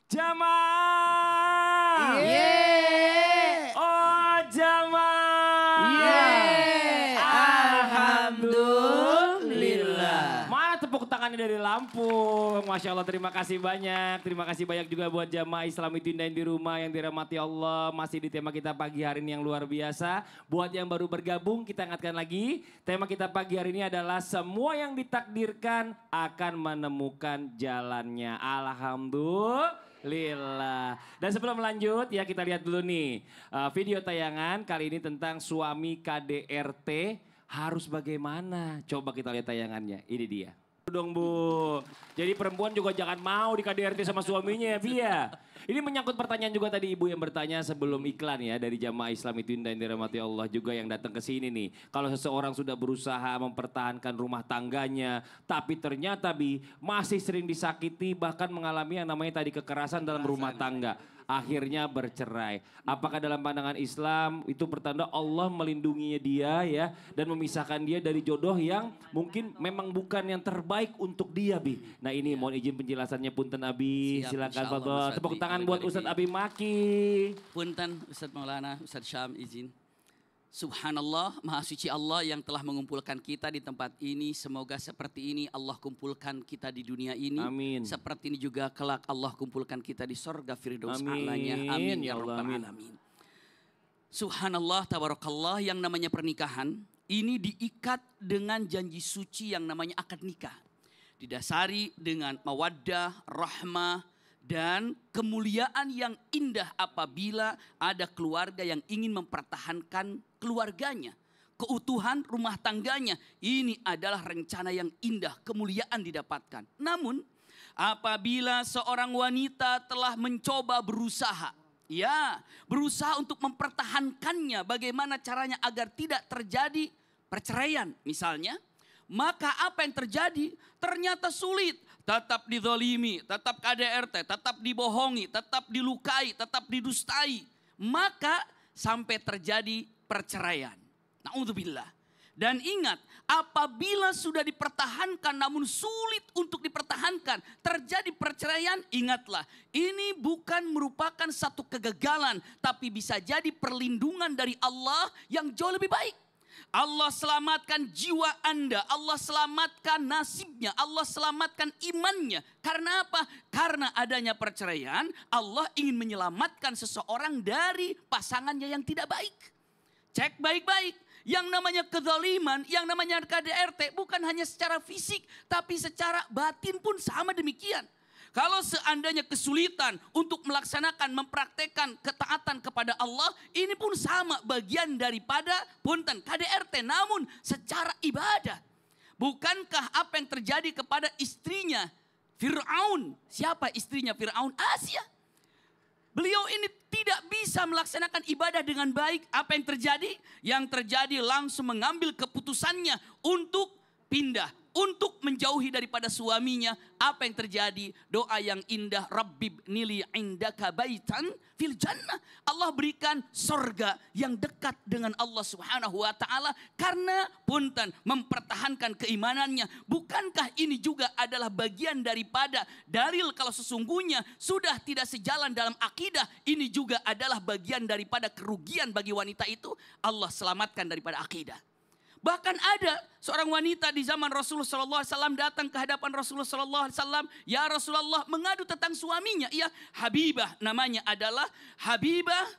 Jamaah. Yeay. Oh jamaah. Yeay. Alhamdulillah. Mana tepuk tangannya dari Lampung. Masya Allah, terima kasih banyak. Terima kasih banyak juga buat jamaah Islam itu yang di rumah yang dirahmati Allah. Masih di tema kita pagi hari ini yang luar biasa. Buat yang baru bergabung kita ingatkan lagi. Tema kita pagi hari ini adalah semua yang ditakdirkan akan menemukan jalannya. Alhamdulillah. Dan sebelum lanjut ya kita lihat dulu nih video tayangan kali ini tentang suami KDRT harus bagaimana. Coba kita lihat tayangannya, ini dia. Dong Bu, jadi perempuan juga jangan mau di KDRT sama suaminya ya Via. Ini menyangkut pertanyaan juga tadi ibu yang bertanya sebelum iklan ya dari jamaah Islam itu yang dirahmati Allah juga yang datang ke sini nih. Kalau seseorang sudah berusaha mempertahankan rumah tangganya tapi ternyata Bi masih sering disakiti bahkan mengalami yang namanya tadi kekerasan dalam rumah tangga. Akhirnya bercerai. Apakah dalam pandangan Islam itu pertanda Allah melindunginya dia ya dan memisahkan dia dari jodoh yang mungkin memang bukan yang terbaik untuk dia Bi. Nah ini mohon izin penjelasannya punten Abi. Silakan Fadol. Tepuk tangan buat Ustadz Abi Maki. Punten Ustadz Maulana, Ustadz Syam izin. Subhanallah, Maha Suci Allah yang telah mengumpulkan kita di tempat ini. Semoga seperti ini Allah kumpulkan kita di dunia ini. Amin. Seperti ini juga kelak Allah kumpulkan kita di sorga Firdaus A'lanya. Amin ya Rabbal Alamin. Subhanallah, tabarakallah, yang namanya pernikahan ini diikat dengan janji suci yang namanya akad nikah. Didasari dengan mawaddah, rahmah, dan kemuliaan yang indah apabila ada keluarga yang ingin mempertahankan keluarganya. Keutuhan rumah tangganya. Ini adalah rencana yang indah, kemuliaan didapatkan. Namun apabila seorang wanita telah mencoba berusaha. Ya, berusaha untuk mempertahankannya. Bagaimana caranya agar tidak terjadi perceraian misalnya. Maka apa yang terjadi? Ternyata sulit. Tetap dizalimi, tetap KDRT, tetap dibohongi, tetap dilukai, tetap didustai. Maka sampai terjadi perceraian. Na'udzubillah. Dan ingat, apabila sudah dipertahankan namun sulit untuk dipertahankan, terjadi perceraian, ingatlah. Ini bukan merupakan satu kegagalan, tapi bisa jadi perlindungan dari Allah yang jauh lebih baik. Allah selamatkan jiwa Anda, Allah selamatkan nasibnya, Allah selamatkan imannya. Karena apa? Karena adanya perceraian, Allah ingin menyelamatkan seseorang dari pasangannya yang tidak baik. Cek baik-baik, yang namanya kezaliman, yang namanya KDRT bukan hanya secara fisik, tapi secara batin pun sama demikian. Kalau seandainya kesulitan untuk melaksanakan, mempraktekkan ketaatan kepada Allah, ini pun sama bagian daripada punten KDRT, namun secara ibadah. Bukankah apa yang terjadi kepada istrinya Fir'aun? Siapa istrinya Fir'aun? Asia. Beliau ini tidak bisa melaksanakan ibadah dengan baik. Apa yang terjadi? Yang terjadi langsung mengambil keputusannya untuk pindah. Untuk menjauhi daripada suaminya. Apa yang terjadi? Doa yang indah. Rabbib nili indaka baitan fil jannah. Allah berikan sorga yang dekat dengan Allah subhanahu wa ta'ala. Karena punten mempertahankan keimanannya. Bukankah ini juga adalah bagian daripada dalil kalau sesungguhnya sudah tidak sejalan dalam akidah. Ini juga adalah bagian daripada kerugian bagi wanita itu. Allah selamatkan daripada akidah. Bahkan ada seorang wanita di zaman Rasulullah SAW datang ke hadapan Rasulullah SAW. Ya Rasulullah, mengadu tentang suaminya. Iya, Habibah namanya adalah Habibah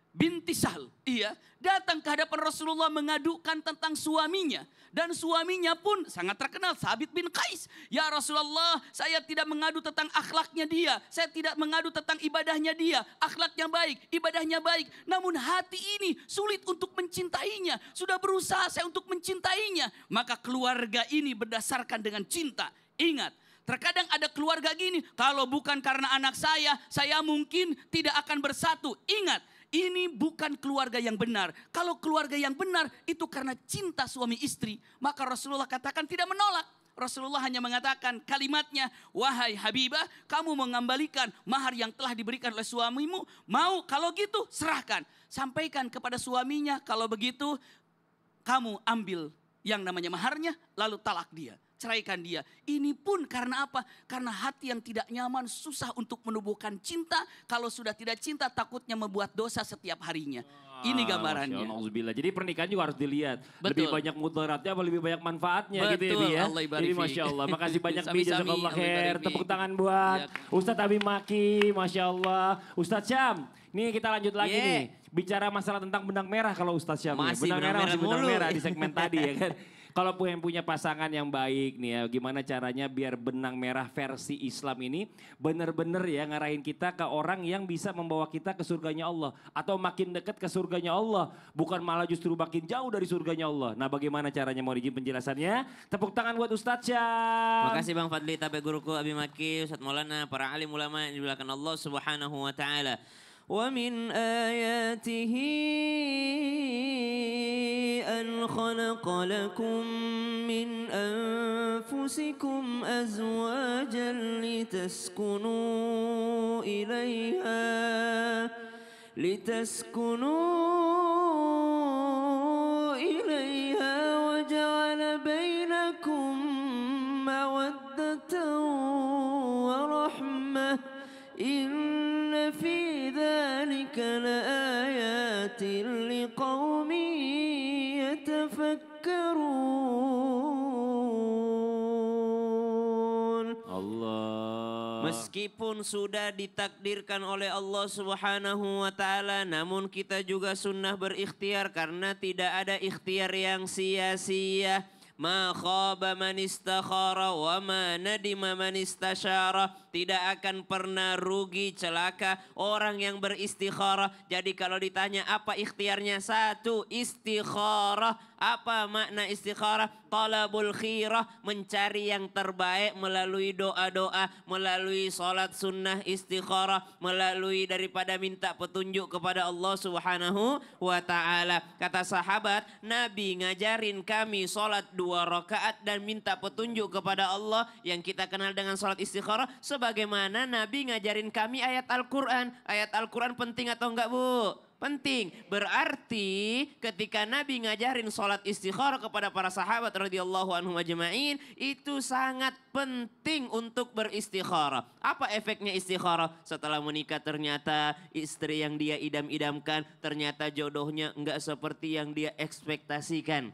binti Sahl. Iya, datang ke hadapan Rasulullah mengadukan tentang suaminya. Dan suaminya pun sangat terkenal, Sabit bin Qais. Ya Rasulullah, saya tidak mengadu tentang akhlaknya dia. Saya tidak mengadu tentang ibadahnya dia. Akhlaknya baik, ibadahnya baik. Namun hati ini sulit untuk mencintainya. Sudah berusaha saya untuk mencintainya. Maka keluarga ini berdasarkan dengan cinta. Ingat, terkadang ada keluarga gini, kalau bukan karena anak saya mungkin tidak akan bersatu. Ingat, ini bukan keluarga yang benar. Kalau keluarga yang benar itu karena cinta suami istri. Maka Rasulullah katakan tidak menolak. Rasulullah hanya mengatakan kalimatnya, wahai Habibah, kamu mengembalikan mahar yang telah diberikan oleh suamimu. Mau kalau gitu serahkan. Sampaikan kepada suaminya, kalau begitu kamu ambil yang namanya maharnya lalu talak dia. ceraikan dia. Ini pun karena apa? Karena hati yang tidak nyaman, susah untuk menumbuhkan cinta. Kalau sudah tidak cinta, takutnya membuat dosa setiap harinya. Ini gambarannya. Jadi pernikahan juga harus dilihat. Betul. Lebih banyak mudaratnya apa lebih banyak manfaatnya. Betul, gitu ya. Allah ibarik Jadi fiik. Masya Allah. Makasih banyak Bi, Sami-sami, jazakallah Allah khair. ibarik Tepuk fiik. tangan buat Iya. Ustadz Abi Maki. Masya Allah. Ustadz Syam. Nih kita lanjut lagi Yeah. nih. Bicara masalah tentang benang merah kalau Ustadz Syam. Masih benang merah benang masih benang mulu. merah di segmen tadi ya kan. Kalau punya pasangan yang baik nih ya, gimana caranya biar benang merah versi Islam ini benar-benar ya ngarahin kita ke orang yang bisa membawa kita ke surganya Allah. Atau makin dekat ke surganya Allah. Bukan malah justru makin jauh dari surganya Allah. Nah bagaimana caranya, mau izin penjelasannya? Tepuk tangan buat Ustadz Syam. Makasih Bang Fadli, tapi guruku Abi Maki, Ustadz Maulana, para alim ulama yang dimuliakan Allah Subhanahu wa taala. ومن آياته أن خلق لكم من أنفسكم أزواجا لتسكنوا إليها وجعل بينكم مودة ورحمة إن في ذلك لآيات لقوم يتفكرون. Allah. Meskipun sudah ditakdirkan oleh Allah Subhanahu wa taala, namun kita juga sunnah berikhtiar karena tidak ada ikhtiar yang sia-sia. Ma khaba man istakhara wa ma nadima man istasyara. Tidak akan pernah rugi celaka orang yang beristikharah. Jadi kalau ditanya apa ikhtiarnya? Satu, istikharah. Apa makna istikharah? Talabul khirah, mencari yang terbaik melalui doa-doa, melalui sholat sunnah istikharah, melalui daripada minta petunjuk kepada Allah Subhanahu wa taala. Kata sahabat, Nabi ngajarin kami sholat 2 rakaat dan minta petunjuk kepada Allah yang kita kenal dengan sholat istikharah, sebagaimana Nabi ngajarin kami ayat Al-Quran. Ayat Al-Quran penting atau enggak, Bu? Penting. Berarti ketika Nabi ngajarin sholat istikharah kepada para sahabat radhiyallahu anhum ajma'in, itu sangat penting untuk beristikharah. Apa efeknya istikharah? Setelah menikah ternyata istri yang dia idam-idamkan ternyata jodohnya enggak seperti yang dia ekspektasikan.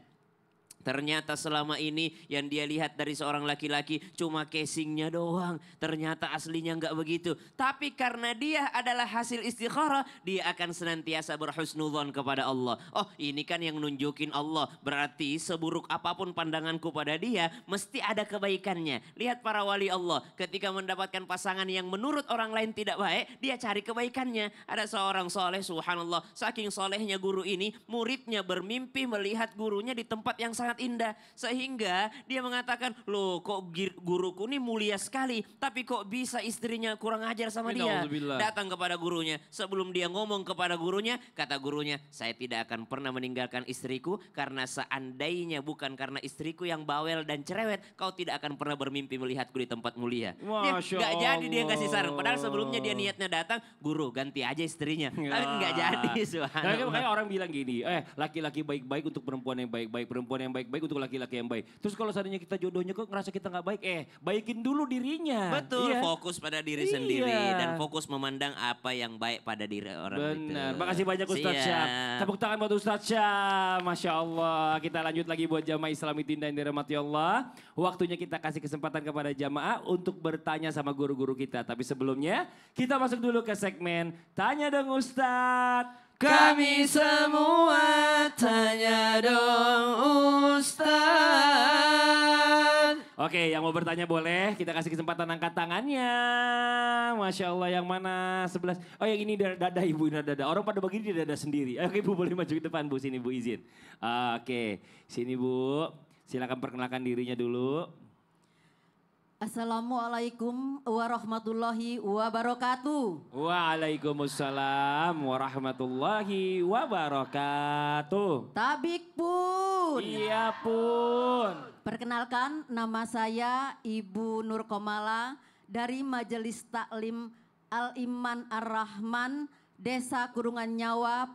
Ternyata selama ini yang dia lihat dari seorang laki-laki cuma casingnya doang. Ternyata aslinya enggak begitu. Tapi karena dia adalah hasil istikharah, dia akan senantiasa berhusnudzon kepada Allah. Oh, ini kan yang nunjukin Allah. Berarti seburuk apapun pandanganku pada dia, mesti ada kebaikannya. Lihat para wali Allah, ketika mendapatkan pasangan yang menurut orang lain tidak baik, dia cari kebaikannya. Ada seorang soleh, subhanallah, saking solehnya guru ini, muridnya bermimpi melihat gurunya di tempat yang sangat indah, sehingga dia mengatakan, loh kok guruku ini mulia sekali, tapi kok bisa istrinya kurang ajar sama dia. Datang kepada gurunya, sebelum dia ngomong kepada gurunya, kata gurunya, saya tidak akan pernah meninggalkan istriku, karena seandainya bukan karena istriku yang bawel dan cerewet, kau tidak akan pernah bermimpi melihatku di tempat mulia. Dia gak jadi dia kasih saran, padahal sebelumnya dia niatnya datang, guru ganti aja istrinya, tapi gak jadi. Subhanallah. Makanya orang bilang gini, laki-laki baik-baik untuk perempuan yang baik-baik, perempuan yang baik-baik untuk laki-laki yang baik. Terus kalau seandainya kita jodohnya kok ngerasa kita gak baik, baikin dulu dirinya. Betul, iya. Fokus pada diri sendiri dan fokus memandang apa yang baik pada diri orang itu. Benar, makasih banyak Ustadz Syam. Tepuk tangan buat Ustadz Syam, Masya Allah. Kita lanjut lagi buat jamaah Islami Tinda yang dirahmati Allah. Waktunya kita kasih kesempatan kepada jamaah untuk bertanya sama guru-guru kita. Tapi sebelumnya kita masuk dulu ke segmen Tanya Dong Ustadz. Kami semua tanya dong Ustaz. Oke, yang mau bertanya boleh, kita kasih kesempatan angkat tangannya. Masya Allah, yang mana 11? Oh yang ini dada ibu, ini dada. Orang pada begini di dada sendiri. Oke ibu boleh maju ke depan bu, sini bu izin. Oke, sini bu, silakan perkenalkan dirinya dulu. Assalamualaikum warahmatullahi wabarakatuh. Waalaikumsalam warahmatullahi wabarakatuh. Tabik pun. Iya pun. Perkenalkan, nama saya Ibu Nur Komala dari Majelis Taklim Al-Iman Ar-Rahman Desa Kurungan Nyawa,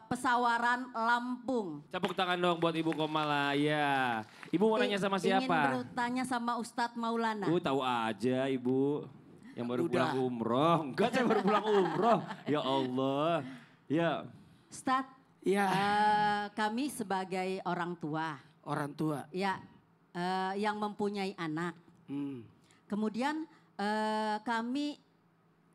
Pesawaran, Lampung. Tepuk tangan dong buat Ibu Komala. Ya. Ibu mau nanya sama siapa? Ingin bertanya sama Ustadz Maulana. Tahu aja Ibu. Yang baru pulang umroh. Enggak, saya baru pulang umroh. Ya Allah. Ya. Ustadz, Ya. Kami sebagai orang tua. Orang tua. Ya, yang mempunyai anak. Kemudian kami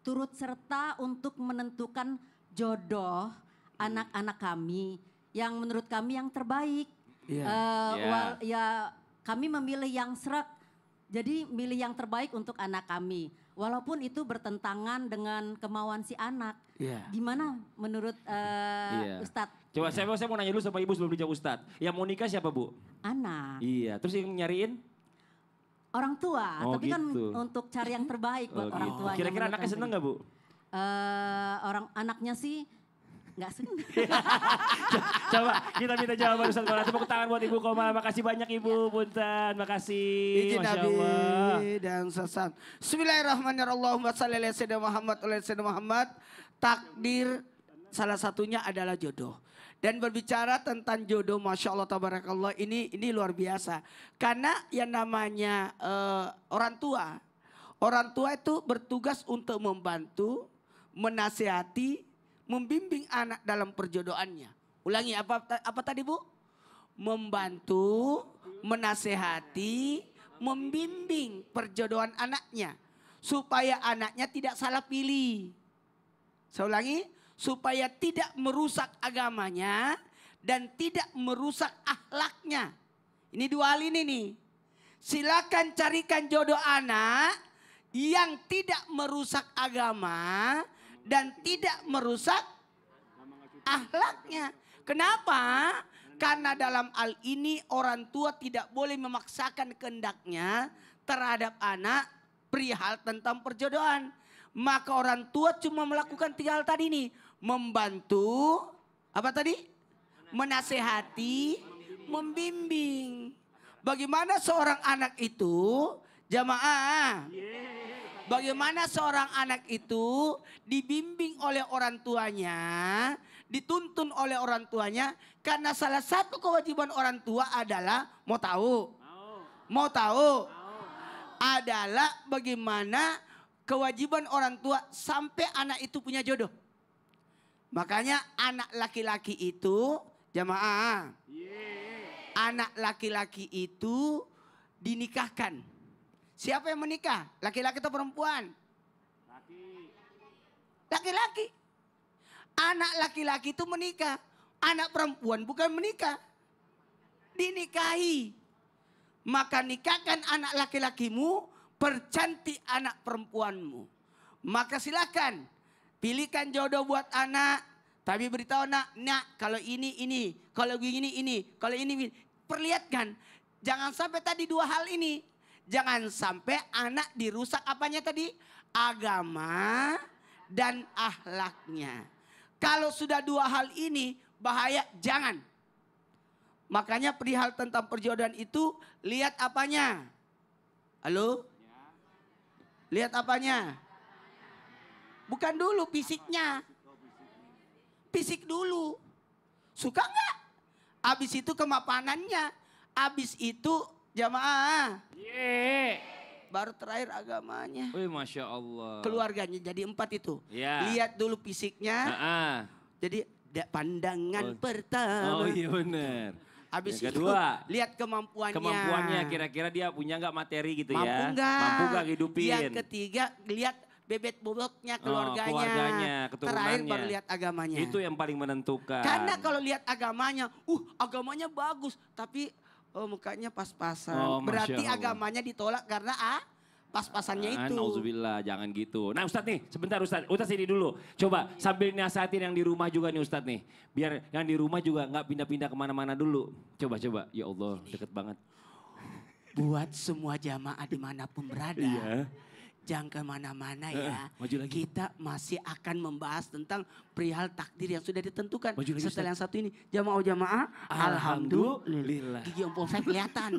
turut serta untuk menentukan jodoh anak-anak kami yang menurut kami yang terbaik. Ya, kami memilih yang srek, jadi milih yang terbaik untuk anak kami. Walaupun itu bertentangan dengan kemauan si anak. Gimana menurut Ustadz? Coba saya mau nanya dulu sama Ibu sebelum dijawab Ustadz. Yang mau nikah siapa Bu? Anak. Iya, terus yang nyariin? Orang tua, tapi kan gitu. untuk cari yang terbaik buat orang tua. Kira-kira anaknya seneng gak Bu? Anaknya sih nggak seneng. Coba kita minta jawaban Ustadz Komala. Tepuk tangan buat Ibu Komala. Makasih banyak Ibu, punten. Makasih. Izin Masya Nabi Allah. dan sesam. Bismillahirrahmanirrahim. Allahumma salli ala Sayyidina Muhammad wa ala Sayyidina Muhammad. Takdir salah satunya adalah jodoh. Dan berbicara tentang jodoh, Masya Allah, Tabarakallah, ini luar biasa. Karena yang namanya orang tua itu bertugas untuk membantu, menasihati, membimbing anak dalam perjodohannya. Ulangi, apa tadi Bu? Membantu, menasihati, membimbing perjodohan anaknya. Supaya anaknya tidak salah pilih. Saya ulangi, supaya tidak merusak agamanya dan tidak merusak akhlaknya. Ini dua hal ini nih. Silakan carikan jodoh anak yang tidak merusak agama dan tidak merusak akhlaknya. Kenapa? Karena dalam hal ini orang tua tidak boleh memaksakan kehendaknya terhadap anak perihal tentang perjodohan. Maka orang tua cuma melakukan 3 hal tadi nih. Membantu, apa tadi? Menasehati, membimbing. Bagaimana seorang anak itu, jamaah. Bagaimana seorang anak itu dibimbing oleh orang tuanya, dituntun oleh orang tuanya. Karena salah satu kewajiban orang tua adalah, mau tahu? Mau tahu? Adalah bagaimana kewajiban orang tua sampai anak itu punya jodoh. Makanya anak laki-laki itu, jamaah. Anak laki-laki itu dinikahkan. Siapa yang menikah? Laki-laki atau perempuan? Laki-laki. Anak laki-laki itu menikah. Anak perempuan bukan menikah. Dinikahi. Maka nikahkan anak laki-lakimu, percantik anak perempuanmu. Maka silakan pilihkan jodoh buat anak. Tapi beritahu nak kalau ini, kalau ini, kalau ini. Perlihatkan. Jangan sampai tadi 2 hal ini. Jangan sampai anak dirusak apanya tadi? Agama dan akhlaknya. Kalau sudah 2 hal ini bahaya, jangan. Makanya perihal tentang perjodohan itu lihat apanya. Halo? Lihat apanya? Bukan dulu fisiknya. Fisik dulu. Suka nggak? Habis itu kemapanannya. Habis itu jamaah. Baru terakhir agamanya. Wih, Masya Allah. Keluarganya jadi 4 itu. Ya. Lihat dulu fisiknya. Jadi pandangan pertama. Oh iya benar. Habis yang itu kedua, lihat kemampuannya. Kemampuannya kira-kira dia punya nggak materi gitu Mampu ya. nggak? Mampu nggak hidupin. Yang ketiga lihat bebet bobotnya keluarganya. Keluarganya, Terakhir keturunannya. baru lihat agamanya. Itu yang paling menentukan. Karena kalau lihat agamanya, agamanya bagus. Tapi mukanya pas-pasan. Masya Berarti Allah. agamanya ditolak karena pas-pasannya itu. Nauzubillah, jangan gitu. Nah Ustadz nih, sebentar Ustadz. Ustadz sini dulu. Coba sambil nasihatin yang di rumah juga nih Ustadz nih. Biar yang di rumah juga nggak pindah-pindah kemana-mana dulu. Coba. Ya Allah, deket banget. Buat semua jamaah dimanapun berada. Iya. Jangan kemana-mana ya. Maju lagi. Kita masih akan membahas tentang perihal takdir yang sudah ditentukan. Maju lagi, Setelah Ustaz. yang satu ini. Jamaah-jamaah. Alhamdulillah. Gigi ompong saya kelihatan.